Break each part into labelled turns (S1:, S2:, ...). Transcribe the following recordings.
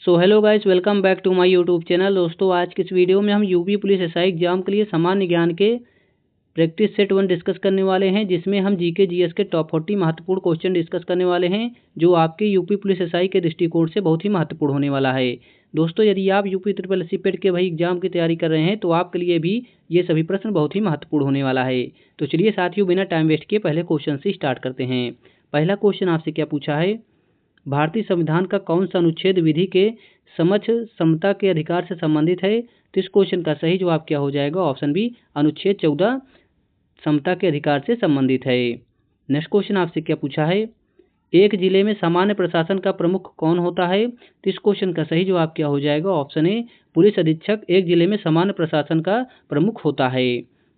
S1: So hello guys, welcome back to my YouTube channel. दोस्तों, आज के इस वीडियो में हम यूपी पुलिस एसआई एग्जाम के लिए सामान्य ज्ञान के प्रैक्टिस सेट 1 डिस्कस करने वाले हैं, जिसमें हम जीके जीएस के टॉप 40 महत्वपूर्ण क्वेश्चन डिस्कस करने वाले हैं, जो आपके यूपी पुलिस एसआई के दृष्टिकोण से बहुत ही महत्वपूर्ण होने वाला है। दोस्तों, यदि आप यूपी ट्रिपल एससी पेड के एग्जाम की तैयारी कर रहे हैं तो आपके लिए भी ये सभी प्रश्न बहुत ही महत्वपूर्ण होने वाला है। तो चलिए साथियों, बिना टाइम वेस्ट किए पहले क्वेश्चन से स्टार्ट करते हैं। पहला क्वेश्चन आपसे क्या पूछा है, भारतीय संविधान का कौन सा अनुच्छेद विधि के समक्ष समता के अधिकार से संबंधित है? तो इस क्वेश्चन का सही जवाब क्या हो जाएगा? ऑप्शन बी, अनुच्छेद 14 समता के अधिकार से संबंधित है। नेक्स्ट क्वेश्चन आपसे क्या पूछा है, एक जिले में सामान्य प्रशासन का प्रमुख कौन होता है? तो इस क्वेश्चन का सही जवाब क्या हो जाएगा? ऑप्शन ए, पुलिस अधीक्षक एक जिले में सामान्य प्रशासन का प्रमुख होता है।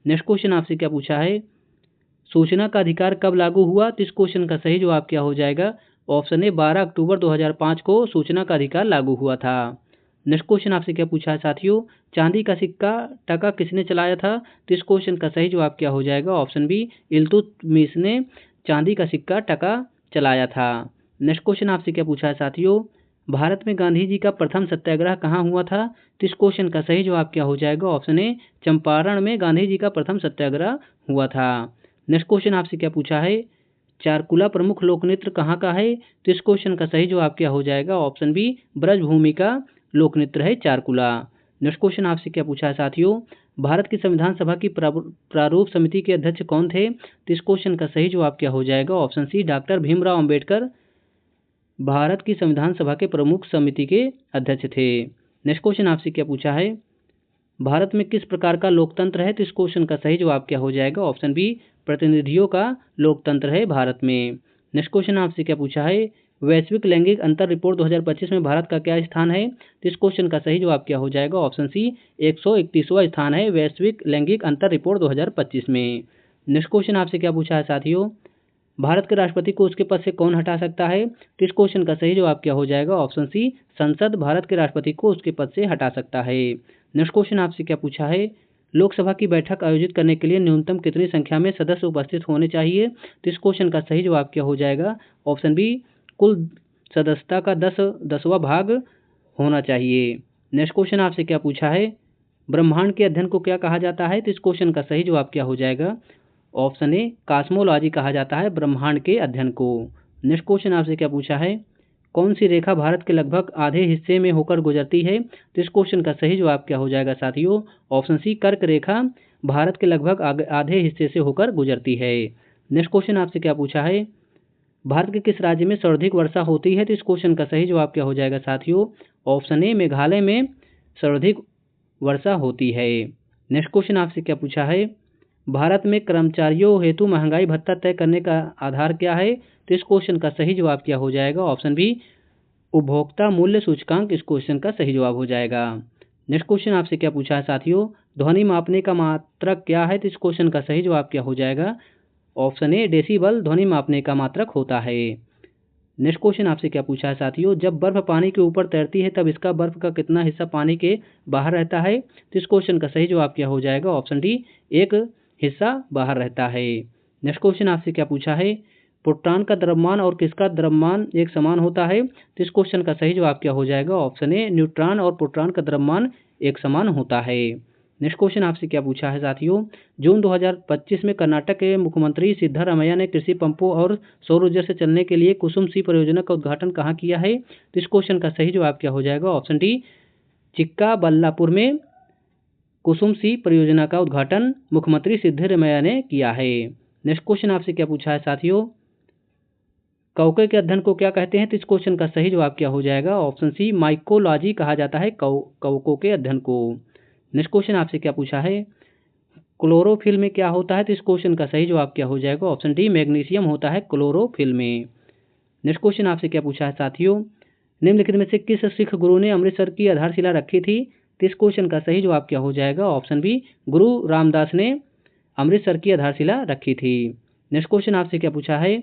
S1: नेक्स्ट क्वेश्चन आपसे क्या पूछा है, सूचना का अधिकार कब लागू हुआ? तो इस क्वेश्चन का सही जवाब क्या हो जाएगा? ऑप्शन ए, 12 अक्टूबर 2005 को सूचना का अधिकार लागू हुआ था। नेक्स्ट क्वेश्चन आपसे क्या पूछा है साथियों, चांदी का सिक्का टका किसने चलाया था? तो इस क्वेश्चन का सही जवाब क्या हो जाएगा? ऑप्शन बी, इल्तुतमिश ने चांदी का सिक्का टका चलाया था। नेक्स्ट क्वेश्चन आपसे क्या पूछा है साथियों, भारत में गांधी जी का प्रथम सत्याग्रह कहाँ हुआ था? तो इस क्वेश्चन का सही जवाब क्या हो जाएगा? ऑप्शन ए, चंपारण में गांधी जी का प्रथम सत्याग्रह हुआ था। नेक्स्ट क्वेश्चन आपसे क्या पूछा है, चारकुला प्रमुख लोकनृत्य कहाँ का है? तो इस क्वेश्चन का सही जवाब क्या हो जाएगा? ऑप्शन बी, ब्रजभूमि का लोकनृत्य है चारकुला। नेक्स्ट क्वेश्चन आपसे क्या पूछा है साथियों, भारत की संविधान सभा की प्रारूप समिति के अध्यक्ष कौन थे? तो इस क्वेश्चन का सही जवाब क्या हो जाएगा? Option C, doctor Bhimrao Ambedkar Bharat की संविधान सभा के प्रमुख समिति के अध्यक्ष थे। नेक्स्ट क्वेश्चन आपसे क्या पूछा है, भारत में किस प्रकार का लोकतंत्र है? तो इस क्वेश्चन का सही जवाब क्या हो जाएगा? ऑप्शन बी, प्रतिनिधियों का लोकतंत्र है भारत में। नेक्स्ट क्वेश्चन आपसे क्या पूछा है, वैश्विक लैंगिक अंतर रिपोर्ट 2025 में भारत का क्या स्थान है? तो इस क्वेश्चन का सही जवाब क्या हो जाएगा? ऑप्शन सी, 131वां स्थान है वैश्विक लैंगिक अंतर रिपोर्ट 2025 में। नेक्स्ट क्वेश्चन आपसे क्या पूछा है साथियों, भारत के राष्ट्रपति को उसके पद से कौन हटा सकता है? तो इस क्वेश्चन का सही जवाब क्या हो जाएगा? ऑप्शन सी, संसद भारत के राष्ट्रपति को उसके पद से हटा सकता है। नेक्स्ट क्वेश्चन आपसे क्या पूछा है, लोकसभा की बैठक आयोजित करने के लिए न्यूनतम कितनी संख्या में सदस्य उपस्थित होने चाहिए? तो इस क्वेश्चन का सही जवाब क्या हो जाएगा? ऑप्शन बी, कुल सदस्यता का 10वां भाग होना चाहिए। नेक्स्ट क्वेश्चन आपसे क्या पूछा है, ब्रह्मांड के अध्ययन को क्या कहा जाता है? तो इस क्वेश्चन का सही जवाब क्या हो जाएगा? ऑप्शन ए, कॉस्मोलॉजी कहा जाता है ब्रह्मांड के अध्ययन को। नेक्स्ट क्वेश्चन आपसे क्या पूछा है, कौन सी रेखा भारत के लगभग आधे हिस्से में होकर गुजरती है? तो इस क्वेश्चन का सही जवाब क्या हो जाएगा साथियों? ऑप्शन सी, कर्क रेखा भारत के लगभग आधे हिस्से से होकर गुजरती है। नेक्स्ट क्वेश्चन आपसे क्या पूछा है, भारत के किस राज्य में सर्वाधिक वर्षा होती है? तो इस क्वेश्चन का सही जवाब क्या हो जाएगा साथियों? ऑप्शन ए, मेघालय में सर्वाधिक वर्षा होती है। नेक्स्ट क्वेश्चन आपसे क्या पूछा है, भारत में कर्मचारियों हेतु महंगाई भत्ता तय करने का आधार क्या है? तो इस क्वेश्चन का सही जवाब क्या हो जाएगा? ऑप्शन बी, उपभोक्ता मूल्य सूचकांक इस क्वेश्चन का सही जवाब हो जाएगा। नेक्स्ट क्वेश्चन आपसे क्या पूछा है साथियों, ध्वनि मापने का मात्रक क्या है? तो इस क्वेश्चन का सही जवाब क्या हो जाएगा? ऑप्शन ए, डेसिबल ध्वनि मापने का मात्रक होता है। नेक्स्ट क्वेश्चन आपसे क्या पूछा है साथियों, जब बर्फ पानी के ऊपर तैरती है तब इसका बर्फ का कितना हिस्सा पानी के बाहर रहता है? तो इस क्वेश्चन का सही जवाब क्या हो जाएगा? ऑप्शन डी, एक हिस्सा बाहर रहता है। नेक्स्ट क्वेश्चन आपसे क्या पूछा है, प्रोटॉन का द्रव्यमान और किसका द्रव्यमान एक समान होता है? तो इस क्वेश्चन का सही जवाब क्या हो जाएगा? ऑप्शन ए, न्यूट्रॉन और प्रोटॉन का द्रव्यमान एक समान होता है। नेक्स्ट क्वेश्चन आपसे क्या पूछा है साथियों, जून 2025 में कर्नाटक के मुख्यमंत्री सिद्धारमैया ने कृषि पंपों और सौर ऊर्जा से चलने के लिए कुसुम सी परियोजना का उद्घाटन कहाँ किया है? तो इस क्वेश्चन का सही जवाब क्या हो जाएगा? ऑप्शन डी, चिक्काबल्लापुर में कुसुम सी परियोजना का उद्घाटन मुख्यमंत्री सिद्धारमैया ने किया है। नेक्स्ट क्वेश्चन आपसे क्या पूछा है साथियों, कौके के अध्ययन को क्या कहते हैं? तो इस क्वेश्चन का सही जवाब क्या हो जाएगा? ऑप्शन सी, माइकोलॉजी कहा जाता है कौकों के अध्ययन को। नेक्स्ट क्वेश्चन आपसे क्या पूछा है, क्लोरोफिल में क्या होता है? तो इस क्वेश्चन का सही जवाब क्या हो जाएगा? ऑप्शन डी, मैग्नीशियम होता है क्लोरोफिल में। नेक्स्ट क्वेश्चन आपसे क्या पूछा है साथियों, निम्नलिखित में से किस सिख गुरु ने अमृतसर की आधारशिला रखी थी? तो इस क्वेश्चन का सही जवाब क्या हो जाएगा? ऑप्शन बी, गुरु रामदास ने अमृतसर की आधारशिला रखी थी। नेक्स्ट क्वेश्चन आपसे क्या पूछा है,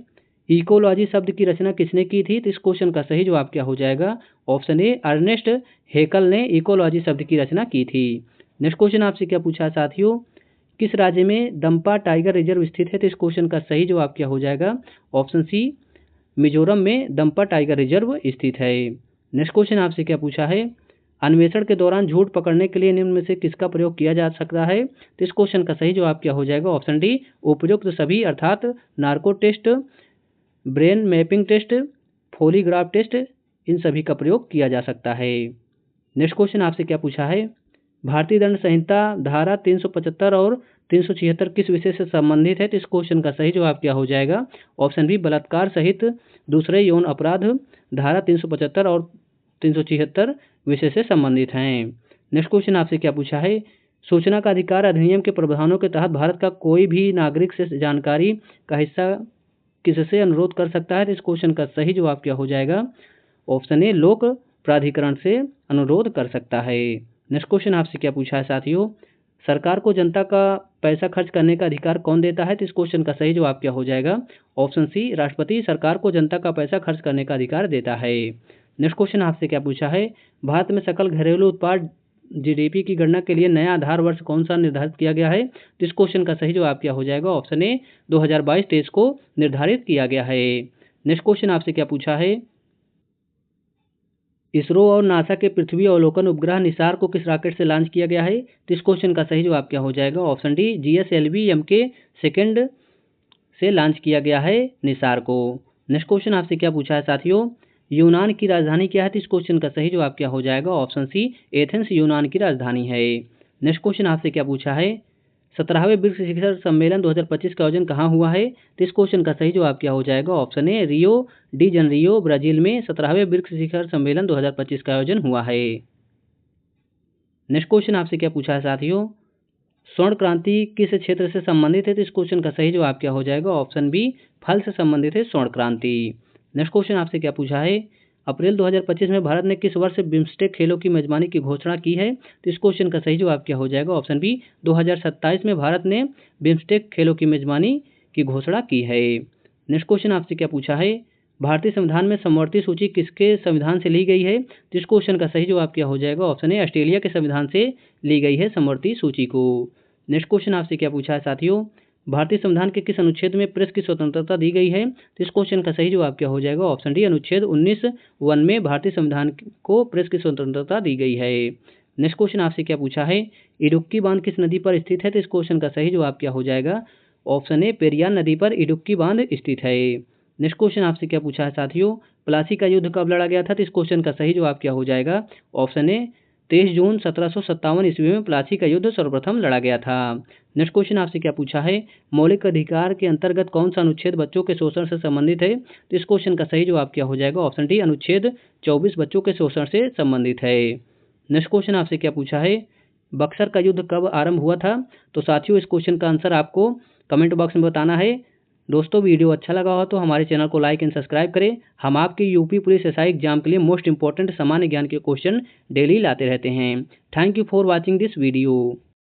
S1: इकोलॉजी शब्द की रचना किसने की थी? तो इस क्वेश्चन का सही जवाब क्या हो जाएगा? ऑप्शन ए, अर्नेस्ट हेकल ने इकोलॉजी शब्द की रचना की थी। नेक्स्ट क्वेश्चन आपसे क्या पूछा है साथियों, किस राज्य में दंपा टाइगर रिजर्व स्थित है? तो इस क्वेश्चन का सही जवाब क्या हो जाएगा? ऑप्शन सी, मिजोरम में दंपा टाइगर रिजर्व स्थित है। नेक्स्ट क्वेश्चन आपसे क्या पूछा है, अन्वेषण के दौरान झूठ पकड़ने के लिए निम्न में से किसका प्रयोग किया जा सकता है। तो इस क्वेश्चन का सही जवाब क्या हो जाएगा, ऑप्शन डी उपयुक्त सभी, अर्थात narco test, brain mapping test, polygraph test, इन सभी का प्रयोग किया जा सकता है। नेक्स्ट क्वेश्चन आपसे क्या पूछा है, भारतीय दंड संहिता धारा 375 और 376 किस विषय से संबंधित है। तो इस क्वेश्चन का सही जवाब क्या हो जाएगा, ऑप्शन बी बलात्कार सहित दूसरे यौन अपराध धारा 375 और 376 विषय से संबंधित हैं। नेक्स्ट क्वेश्चन आपसे क्या पूछा है, सूचना का अधिकार अधिनियम के प्रावधानों के तहत भारत का कोई भी नागरिक से जानकारी का हिस्सा किससे अनुरोध कर सकता है। तो इस क्वेश्चन का सही जवाब क्या हो जाएगा, ऑप्शन ए लोक प्राधिकरण से अनुरोध कर सकता है। नेक्स्ट क्वेश्चन आपसे क्या पूछा है साथियों, सरकार को जनता का पैसा खर्च करने का अधिकार कौन देता है। तो इस क्वेश्चन का सही जवाब क्या हो जाएगा, ऑप्शन सी राष्ट्रपति सरकार को जनता का पैसा खर्च करने का अधिकार देता है। नेक्स्ट क्वेश्चन आपसे क्या पूछा है, भारत में सकल घरेलू उत्पाद जीडीपी की गणना के लिए नया आधार वर्ष कौन सा निर्धारित किया गया है। तो इस क्वेश्चन का सही जवाब क्या हो जाएगा, ऑप्शन ए 2022-23 को निर्धारित किया गया है। नेक्स्ट क्वेश्चन आपसे क्या पूछा है, इसरो और नासा के पृथ्वी अवलोकन उपग्रह निसार को किस रॉकेट से लॉन्च किया गया है। तो इस क्वेश्चन का सही जवाब क्या हो जाएगा, ऑप्शन डी GSLV MK2 से लॉन्च किया गया है निसार को। नेक्स्ट क्वेश्चन आपसे क्या पूछा है साथियों, यूनान की राजधानी क्या है। तो इस क्वेश्चन का सही जवाब क्या हो जाएगा, ऑप्शन सी एथेंस यूनान की राजधानी है। नेक्स्ट क्वेश्चन आपसे क्या पूछा है, 17वें ब्रिक्स शिखर सम्मेलन 2025 का आयोजन कहाँ हुआ है। तो इस क्वेश्चन का सही जवाब क्या हो जाएगा, option A Rio de Janeiro Brazil में 17वें ब्रिक्स शिखर सम्मेलन 2025 का आयोजन हुआ है। नेक्स्ट क्वेश्चन आपसे क्या पूछा है साथियों, स्वर्ण क्रांति किस क्षेत्र से संबंधित है। तो इस क्वेश्चन का सही जवाब क्या हो जाएगा, ऑप्शन बी फल से संबंधित है स्वर्ण क्रांति। नेक्स्ट क्वेश्चन आपसे क्या पूछा है, अप्रैल 2025 में भारत ने किस वर्ष बिम्स्टेक खेलों की मेजबानी की घोषणा की है। तो इस क्वेश्चन का सही जवाब क्या हो जाएगा, ऑप्शन बी 2027 में भारत ने बिम्स्टेक खेलों की मेजबानी की घोषणा की है। नेक्स्ट क्वेश्चन आपसे क्या पूछा है, भारतीय संविधान में समवर्ती सूची किसके संविधान से ली गई है। तो इस क्वेश्चन का सही जवाब क्या हो जाएगा, ऑप्शन ए ऑस्ट्रेलिया के संविधान से ली गई है समवर्ती सूची को। नेक्स्ट क्वेश्चन आपसे क्या पूछा है साथियों, भारतीय संविधान के किस अनुच्छेद में प्रेस की स्वतंत्रता दी गई है। तो इस क्वेश्चन का सही जवाब क्या हो जाएगा, ऑप्शन डी अनुच्छेद 19(1) में भारतीय संविधान को प्रेस की स्वतंत्रता दी गई है। नेक्स्ट क्वेश्चन आपसे क्या पूछा है, इडुक्की बांध किस नदी पर स्थित है। तो इस क्वेश्चन का सही जवाब क्या हो जाएगा, ऑप्शन ए पेरियार नदी पर इडुक्की बांध स्थित है। नेक्स्ट क्वेश्चन आपसे क्या पूछा है साथियों, प्लासी का युद्ध कब लड़ा गया था। तो इस क्वेश्चन का सही जवाब क्या हो जाएगा, ऑप्शन ए 23 जून 1757 ईस्वी में प्लासी का युद्ध सर्वप्रथम लड़ा गया था। नेक्स्ट क्वेश्चन आपसे क्या पूछा है, मौलिक अधिकार के अंतर्गत कौन सा अनुच्छेद बच्चों के शोषण से संबंधित है। तो इस क्वेश्चन का सही जवाब क्या हो जाएगा, ऑप्शन डी अनुच्छेद 24 बच्चों के शोषण से संबंधित है। नेक्स्ट क्वेश्चन आपसे क्या पूछा है, बक्सर का युद्ध कब आरंभ हुआ था। तो साथियों इस क्वेश्चन का आंसर आपको कमेंट बॉक्स में बताना है। दोस्तों वीडियो अच्छा लगा हो तो हमारे चैनल को लाइक एंड सब्सक्राइब करें। हम आपके यूपी पुलिस एसआई एग्जाम के लिए मोस्ट इंपॉर्टेंट सामान्य ज्ञान के क्वेश्चन डेली लाते रहते हैं। Thank you for watching this video.